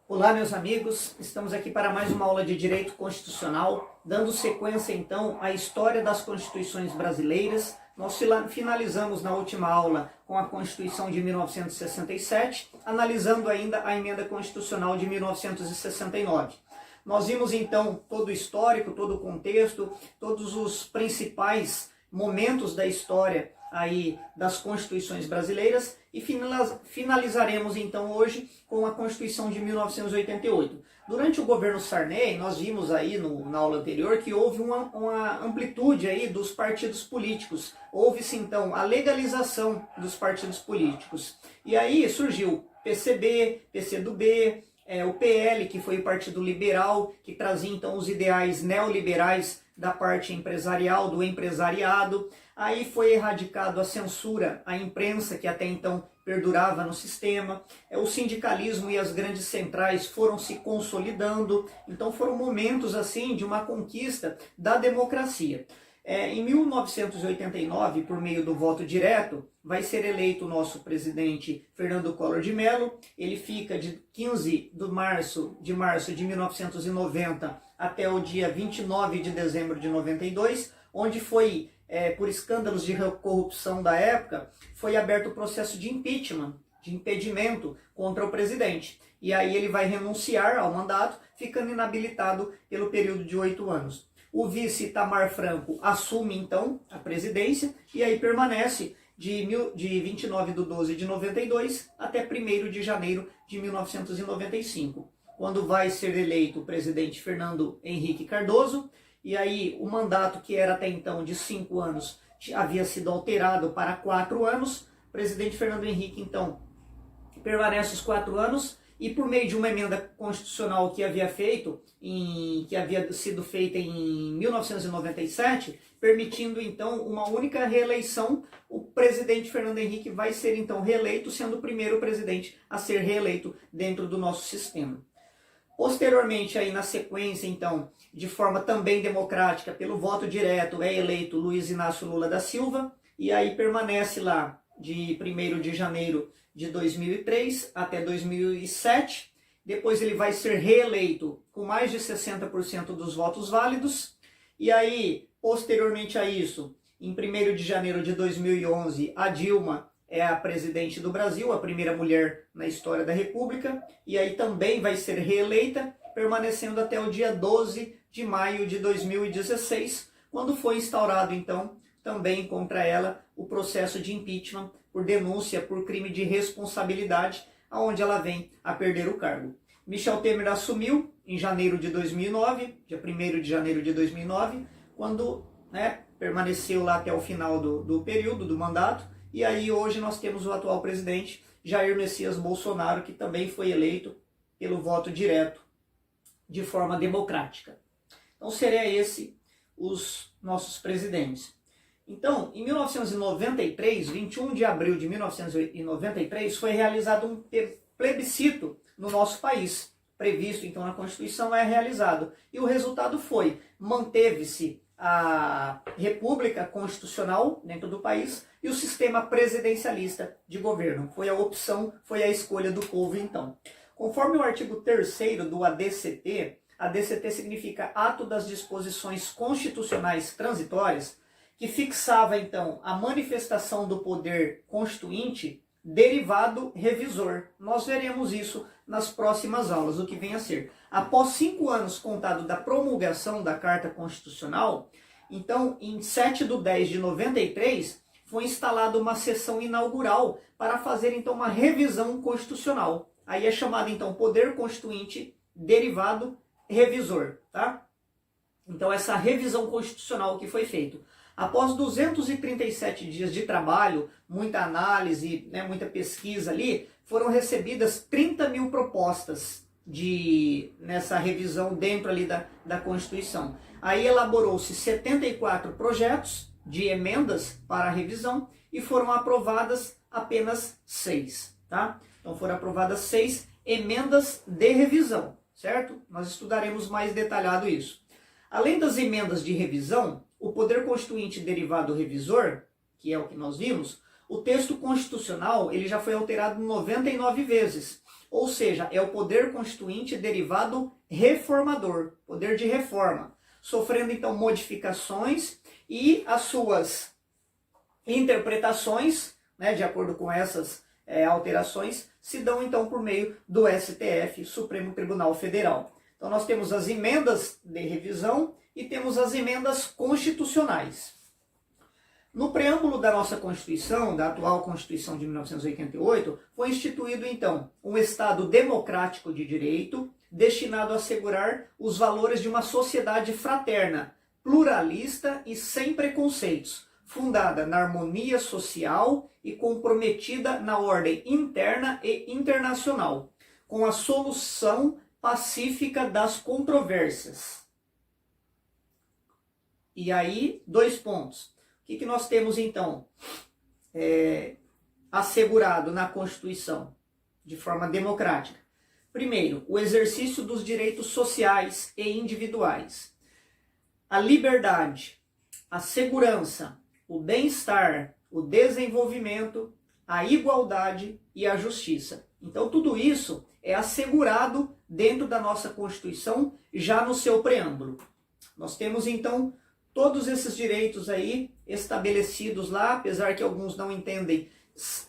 Olá, meus amigos, estamos aqui para mais uma aula de Direito Constitucional, dando sequência então à história das Constituições brasileiras. Nós finalizamos na última aula com a Constituição de 1967, analisando ainda a Emenda Constitucional de 1969. Nós vimos então todo o histórico, todo o contexto, todos os principais momentos da história aí das Constituições brasileiras e finalizaremos então hoje com a Constituição de 1988. Durante o governo Sarney, nós vimos aí na aula anterior que houve uma amplitude aí dos partidos políticos. Houve-se então a legalização dos partidos políticos. E aí surgiu PCB, PCdoB, o PL, que foi o Partido Liberal, que trazia então os ideais neoliberais da parte empresarial, do empresariado. Aí foi erradicado a censura à imprensa, que até então perdurava no sistema. O sindicalismo e as grandes centrais foram se consolidando. Então foram momentos assim de uma conquista da democracia. Em 1989, por meio do voto direto, vai ser eleito o nosso presidente Fernando Collor de Mello. Ele fica de 15 de março de 1990 até o dia 29 de dezembro de 92, onde foi, por escândalos de corrupção da época, foi aberto o processo de impeachment, de impedimento contra o presidente. E aí ele vai renunciar ao mandato, ficando inabilitado pelo período de 8 anos. O vice Itamar Franco assume então a presidência e aí permanece de 29 de 12 de 92 até 1º de janeiro de 1995, quando vai ser eleito o presidente Fernando Henrique Cardoso. E aí o mandato, que era até então de 5 anos, havia sido alterado para 4 anos. O presidente Fernando Henrique então permanece os 4 anos e, por meio de uma emenda constitucional que havia sido feita em 1997, permitindo então uma única reeleição, o presidente Fernando Henrique vai ser então reeleito, sendo o primeiro presidente a ser reeleito dentro do nosso sistema. Posteriormente, aí na sequência, então, de forma também democrática, pelo voto direto, é eleito Luiz Inácio Lula da Silva, e aí permanece lá de 1º de janeiro de 2003 até 2007. Depois ele vai ser reeleito com mais de 60% dos votos válidos. E aí, posteriormente a isso, em 1º de janeiro de 2011, a Dilma é a presidente do Brasil, a primeira mulher na história da República, e aí também vai ser reeleita, permanecendo até o dia 12 de maio de 2016, quando foi instaurado, então, também contra ela o processo de impeachment por denúncia por crime de responsabilidade, aonde ela vem a perder o cargo. Michel Temer assumiu em janeiro de 2009, dia 1º de janeiro de 2009, quando permaneceu lá até o final do período do mandato. E aí hoje nós temos o atual presidente, Jair Messias Bolsonaro, que também foi eleito pelo voto direto, de forma democrática. Então seria esse os nossos presidentes. Então, em 1993, 21 de abril de 1993, foi realizado um plebiscito no nosso país. Previsto então na Constituição, é realizado. E o resultado foi, manteve-se a República Constitucional dentro do país e o sistema presidencialista de governo. Foi a opção, foi a escolha do povo então. Conforme o artigo 3º do ADCT, ADCT significa Ato das Disposições Constitucionais Transitórias, que fixava então a manifestação do poder constituinte derivado revisor. Nós veremos isso nas próximas aulas, o que vem a ser. Após 5 anos contado da promulgação da Carta Constitucional, então em 7 de 10 de 93, foi instalada uma sessão inaugural para fazer então uma revisão constitucional. Aí é chamado então Poder Constituinte derivado revisor, tá? Então essa revisão constitucional que foi feita. Após 237 dias de trabalho, muita análise, muita pesquisa ali, foram recebidas 30 mil propostas nessa revisão dentro ali da Constituição. Aí elaborou-se 74 projetos de emendas para a revisão e foram aprovadas apenas 6, tá? Então foram aprovadas 6 emendas de revisão, certo? Nós estudaremos mais detalhado isso. Além das emendas de revisão, o poder constituinte derivado revisor, que é o que nós vimos, O texto constitucional ele já foi alterado 99 vezes, ou seja, é o poder constituinte derivado reformador, poder de reforma, sofrendo então modificações e as suas interpretações, né, de acordo com essas alterações, se dão então por meio do STF, Supremo Tribunal Federal. Então nós temos as emendas de revisão e temos as emendas constitucionais. No preâmbulo da nossa Constituição, da atual Constituição de 1988, foi instituído então um Estado democrático de direito, destinado a assegurar os valores de uma sociedade fraterna, pluralista e sem preconceitos, fundada na harmonia social e comprometida na ordem interna e internacional, com a solução pacífica das controvérsias. E aí, 2 pontos. O que nós temos então assegurado na Constituição de forma democrática? Primeiro, o exercício dos direitos sociais e individuais, a liberdade, a segurança, o bem-estar, o desenvolvimento, a igualdade e a justiça. Então tudo isso é assegurado dentro da nossa Constituição já no seu preâmbulo. Nós temos então todos esses direitos aí estabelecidos lá, apesar que alguns não entendem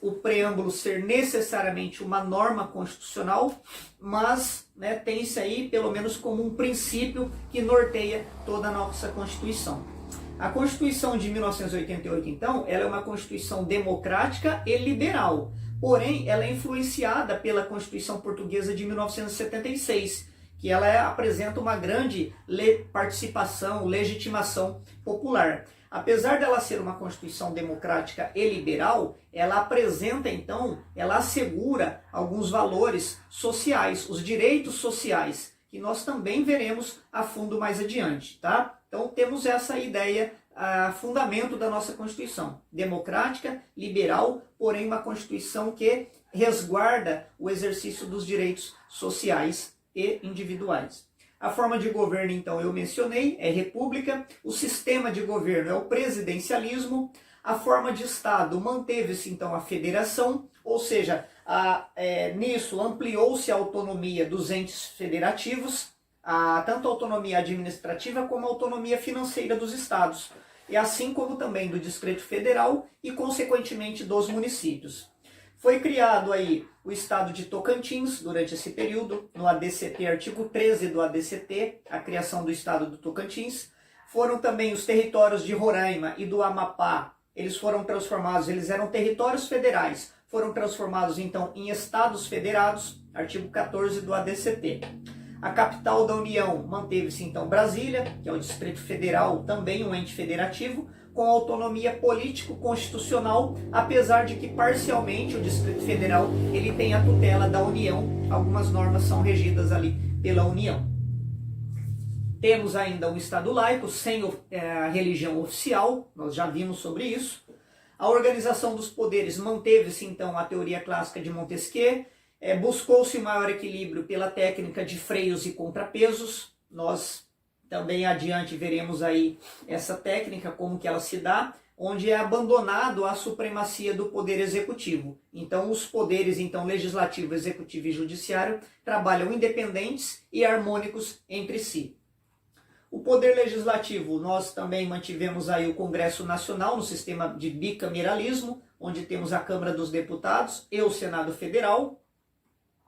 o preâmbulo ser necessariamente uma norma constitucional, mas tem-se aí pelo menos como um princípio que norteia toda a nossa Constituição. A Constituição de 1988, então, ela é uma Constituição democrática e liberal, porém ela é influenciada pela Constituição Portuguesa de 1976, que ela apresenta uma grande participação, legitimação popular. Apesar dela ser uma Constituição democrática e liberal, ela apresenta, então, ela assegura alguns valores sociais, os direitos sociais, que nós também veremos a fundo mais adiante, tá? Então temos essa ideia, fundamento da nossa Constituição, democrática, liberal, porém uma Constituição que resguarda o exercício dos direitos sociais e individuais. A forma de governo, então, eu mencionei, é república, o sistema de governo é o presidencialismo, a forma de Estado manteve-se, então, a federação, ou seja, nisso ampliou-se a autonomia dos entes federativos, tanto a autonomia administrativa como a autonomia financeira dos estados, e assim como também do Distrito Federal e, consequentemente, dos municípios. Foi criado aí o estado de Tocantins durante esse período, no ADCT, artigo 13 do ADCT, a criação do estado do Tocantins. Foram também os territórios de Roraima e do Amapá, eles foram transformados, eles eram territórios federais, foram transformados então em estados federados, artigo 14 do ADCT. A capital da União manteve-se então Brasília, que é o Distrito Federal, também um ente federativo, com autonomia político-constitucional, apesar de que parcialmente o Distrito Federal ele tem a tutela da União, algumas normas são regidas ali pela União. Temos ainda um Estado laico, sem a religião oficial, nós já vimos sobre isso. A organização dos poderes manteve-se então a teoria clássica de Montesquieu, buscou-se maior equilíbrio pela técnica de freios e contrapesos. Nós também adiante veremos aí essa técnica, como que ela se dá, onde é abandonado a supremacia do poder executivo. Então os poderes então legislativo, executivo e judiciário trabalham independentes e harmônicos entre si. O poder legislativo, nós também mantivemos aí o Congresso Nacional no sistema de bicameralismo, onde temos a Câmara dos Deputados e o Senado Federal,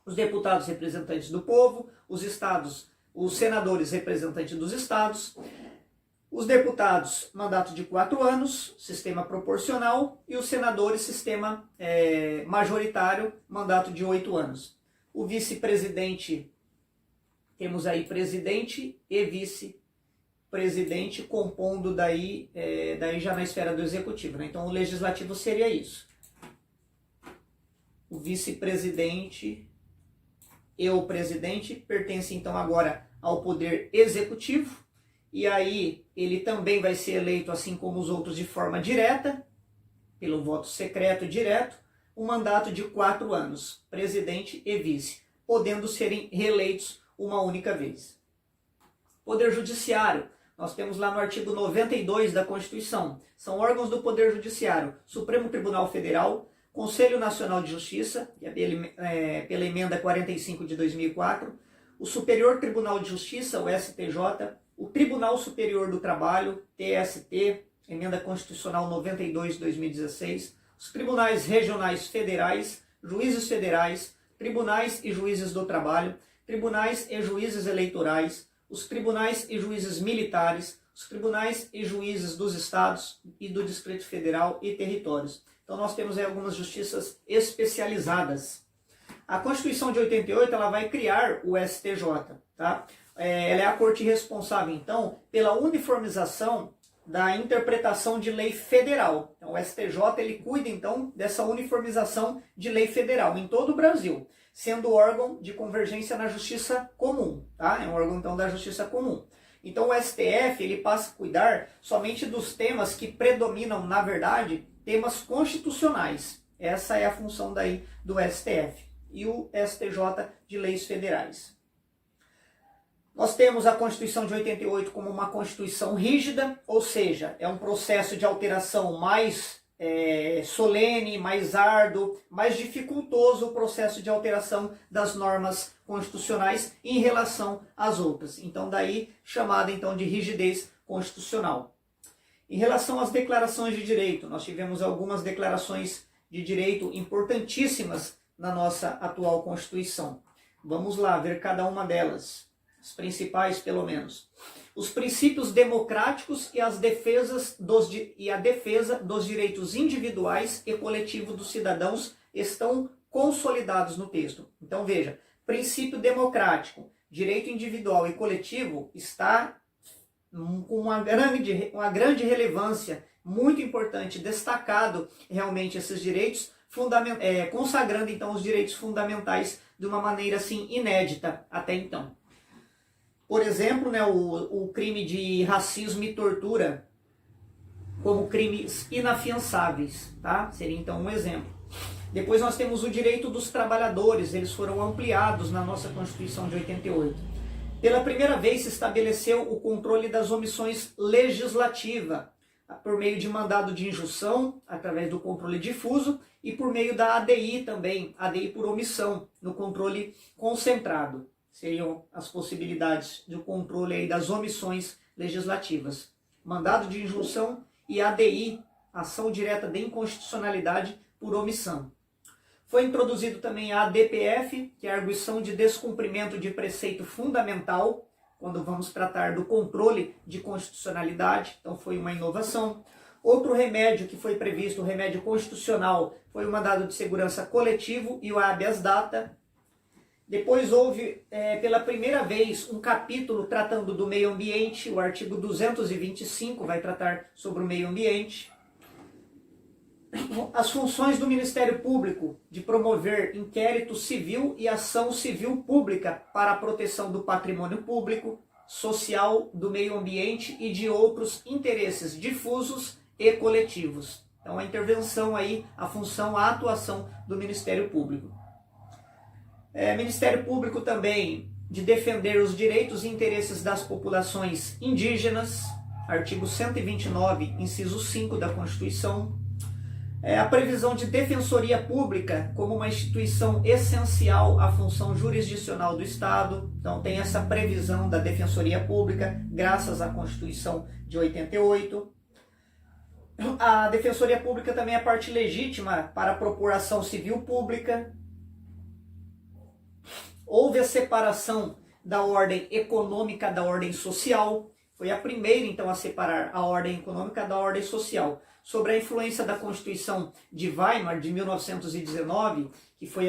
os deputados representantes do povo, os estados, os senadores representantes dos estados, os deputados, mandato de 4 anos, sistema proporcional, e os senadores, sistema majoritário, mandato de 8 anos. O vice-presidente, temos aí presidente e vice-presidente, compondo daí já na esfera do executivo, né? Então o legislativo seria isso. O vice-presidente e o presidente pertencem então agora ao poder executivo, e aí ele também vai ser eleito, assim como os outros, de forma direta, pelo voto secreto direto, um mandato de 4 anos, presidente e vice, podendo serem reeleitos uma única vez. Poder judiciário, nós temos lá no artigo 92 da Constituição, são órgãos do Poder Judiciário, Supremo Tribunal Federal, Conselho Nacional de Justiça, que é pela emenda 45 de 2004, o Superior Tribunal de Justiça, o STJ, o Tribunal Superior do Trabalho, TST, emenda constitucional 92 de 2016, os tribunais regionais federais, juízes federais, tribunais e juízes do trabalho, tribunais e juízes eleitorais, os tribunais e juízes militares, os tribunais e juízes dos estados e do Distrito Federal e territórios. Então nós temos aí algumas justiças especializadas. A Constituição de 88 ela vai criar o STJ, tá? Ela é a corte responsável, então, pela uniformização da interpretação de lei federal. Então, o STJ ele cuida, então, dessa uniformização de lei federal em todo o Brasil, sendo órgão de convergência na justiça comum, tá? É um órgão, então, da justiça comum. Então, o STF ele passa a cuidar somente dos temas que predominam, na verdade, temas constitucionais. Essa é a função daí do STF. E o STJ de leis federais. Nós temos a Constituição de 88 como uma Constituição rígida, ou seja, é um processo de alteração mais solene, mais árduo, mais dificultoso o processo de alteração das normas constitucionais em relação às outras. Então, daí chamada então de rigidez constitucional. Em relação às declarações de direito, nós tivemos algumas declarações de direito importantíssimas na nossa atual Constituição. Vamos lá ver cada uma delas, as principais pelo menos. Os princípios democráticos e a defesa dos direitos individuais e coletivos dos cidadãos estão consolidados no texto. Então veja, princípio democrático, direito individual e coletivo está com uma grande relevância, muito importante, destacado realmente esses direitos, consagrando então os direitos fundamentais de uma maneira assim inédita até então. Por exemplo, né, o crime de racismo e tortura como crimes inafiançáveis, tá? Seria então um exemplo. Depois nós temos o direito dos trabalhadores, eles foram ampliados na nossa Constituição de 88. Pela primeira vez se estabeleceu o controle das omissões legislativas, por meio de mandado de injunção, através do controle difuso, e por meio da ADI também, ADI por omissão, no controle concentrado. Seriam as possibilidades do controle aí das omissões legislativas. Mandado de injunção e ADI, ação direta de inconstitucionalidade por omissão. Foi introduzido também a ADPF, que é a arguição de descumprimento de preceito fundamental, quando vamos tratar do controle de constitucionalidade, então foi uma inovação. Outro remédio que foi previsto, o remédio constitucional, foi o mandado de segurança coletivo e o habeas data. Depois houve, pela primeira vez, um capítulo tratando do meio ambiente, o artigo 225 vai tratar sobre o meio ambiente. As funções do Ministério Público de promover inquérito civil e ação civil pública para a proteção do patrimônio público, social, do meio ambiente e de outros interesses difusos e coletivos. Então a intervenção aí, a função, a atuação do Ministério Público. Ministério Público também de defender os direitos e interesses das populações indígenas, artigo 129, inciso 5 da Constituição. A previsão de defensoria pública como uma instituição essencial à função jurisdicional do Estado. Então tem essa previsão da defensoria pública, graças à Constituição de 88. A defensoria pública também é a parte legítima para propor ação civil pública. Houve a separação da ordem econômica da ordem social. Foi a primeira, então, a separar a ordem econômica da ordem social. Sobre a influência da Constituição de Weimar, de 1919, que foi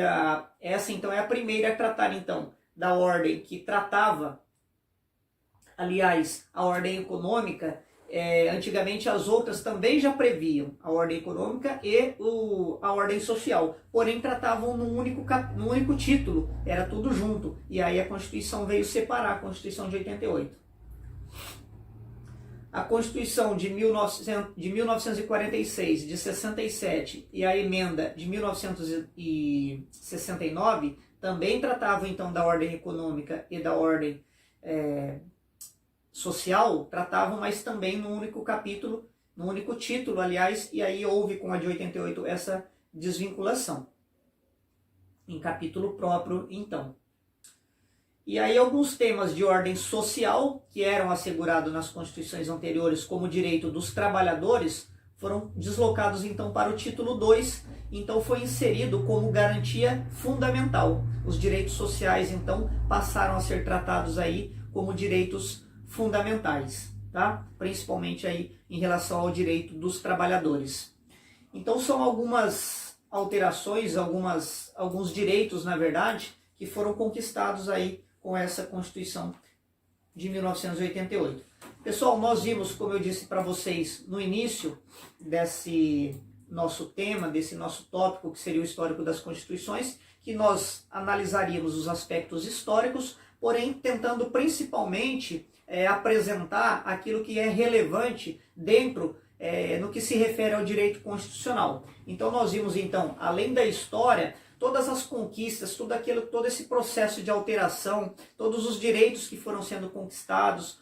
essa, então, é a primeira a tratar, então, da ordem que tratava, aliás, a ordem econômica. Antigamente as outras também já previam a ordem econômica e a ordem social, porém tratavam num único título, era tudo junto, e aí a Constituição veio separar, a Constituição de 88. A Constituição de 1946, de 67 e a emenda de 1969 também tratavam então da ordem econômica e da ordem social tratavam, mas também num único capítulo, num único título, aliás, e aí houve com a de 88 essa desvinculação em capítulo próprio, então. E aí alguns temas de ordem social, que eram assegurados nas constituições anteriores como direito dos trabalhadores, foram deslocados então para o título 2, então foi inserido como garantia fundamental. Os direitos sociais então passaram a ser tratados aí como direitos fundamentais, tá? Principalmente aí em relação ao direito dos trabalhadores. Então são algumas alterações, alguns direitos, na verdade, que foram conquistados aí com essa Constituição de 1988. Pessoal, nós vimos, como eu disse para vocês no início desse nosso tema, desse nosso tópico, que seria o histórico das Constituições, que nós analisaríamos os aspectos históricos, porém tentando principalmente apresentar aquilo que é relevante dentro no que se refere ao direito constitucional. Então nós vimos, então, além da história, todas as conquistas, todo esse processo de alteração, todos os direitos que foram sendo conquistados,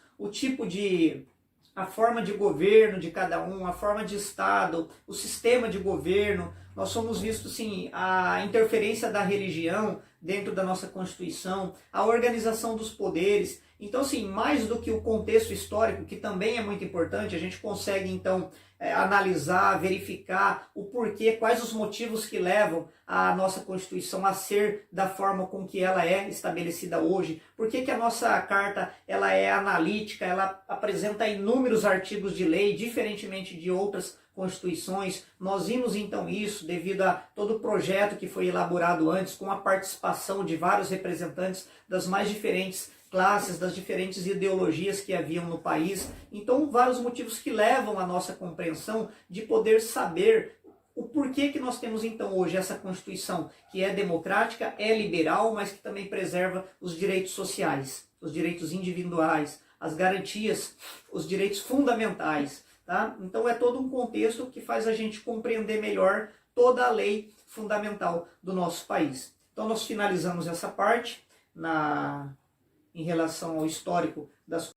a forma de governo de cada um, a forma de Estado, o sistema de governo. Nós somos vistos, sim, a interferência da religião dentro da nossa Constituição, a organização dos poderes. Então, sim, mais do que o contexto histórico, que também é muito importante, a gente consegue, então, analisar, verificar o porquê, quais os motivos que levam a nossa Constituição a ser da forma com que ela é estabelecida hoje, por que a nossa Carta ela é analítica, ela apresenta inúmeros artigos de lei, diferentemente de outras constituições. Nós vimos então isso devido a todo o projeto que foi elaborado antes, com a participação de vários representantes das mais diferentes classes, das diferentes ideologias que haviam no país. Então, vários motivos que levam a nossa compreensão de poder saber o porquê que nós temos então hoje essa Constituição, que é democrática, é liberal, mas que também preserva os direitos sociais, os direitos individuais, as garantias, os direitos fundamentais. Tá? Então é todo um contexto que faz a gente compreender melhor toda a lei fundamental do nosso país. Então nós finalizamos essa parte em relação ao histórico das